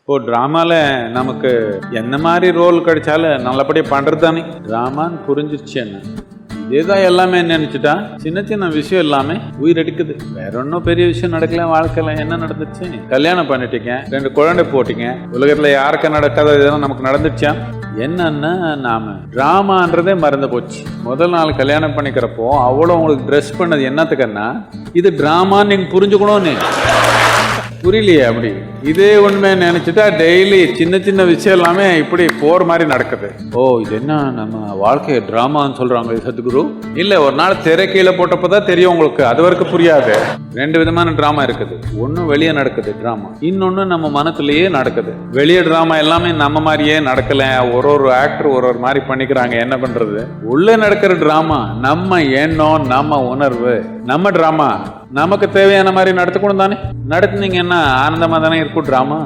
இப்போ ட்ராமால நமக்கு என்ன மாதிரி ரோல் கிடைச்சாலும் நல்லபடியா பண்றது தானே ட்ராமான்னு புரிஞ்சிருச்சு. என்ன இதேதான் எல்லாமே நினைச்சுட்டா சின்ன சின்ன விஷயம் எல்லாமே உயிர் எடுக்குது. வேற ஒன்றும் பெரிய விஷயம் நடக்கல. வாழ்க்கையில என்ன நடந்துச்சு? கல்யாணம் பண்ணிட்டீங்க, 2 குழந்தை போட்டீங்க. உலகத்துல யாருக்கு நடக்காத இதெல்லாம் நமக்கு நடந்துச்சா? என்னன்னா நாம டிராமான்றதே மறந்து போச்சு. முதல் நாள் கல்யாணம் பண்ணிக்கிறப்போ அவ்வளோ உங்களுக்கு ட்ரெஸ் பண்ணது என்னத்துக்குன்னா இது டிராமான்னு நீங்க புரிஞ்சுக்கணும்னு புரியலையே. அப்படி இதே உண்மை நினைச்சுட்டா டெய்லி சின்ன சின்ன விஷயம் எல்லாமே இப்படி போர் மாதிரி நடக்குது. ஓ இது என்ன நம்ம வாழ்க்கையை டிராமான்னு சொல்றாங்க சத்குரு? இல்ல, ஒரு நாள் திரை கீழே போட்டப்பதான் தெரியும் உங்களுக்கு. அது வரைக்கும் புரியாது. 2 விதமான டிராமா இருக்குது. ஒன்னும் வெளியே நடக்குது டிராமா, இன்னொன்னு நம்ம மனத்திலேயே நடக்குது. வெளியே டிராமா எல்லாமே நம்ம மாதிரியே நடக்கல. ஒரு ஆக்டர் ஒரு மாதிரி பண்ணிக்கிறாங்க. என்ன பண்றது? உள்ளே நடக்கிற டிராமா நம்ம எண்ணம், நம்ம உணர்வு, நம்ம டிராமா நமக்கு தேவையான மாதிரி நடத்தக்கூடும் தானே. நடத்துனீங்கன்னா ஆனந்தமா தானே இருக்கும் டிராமா.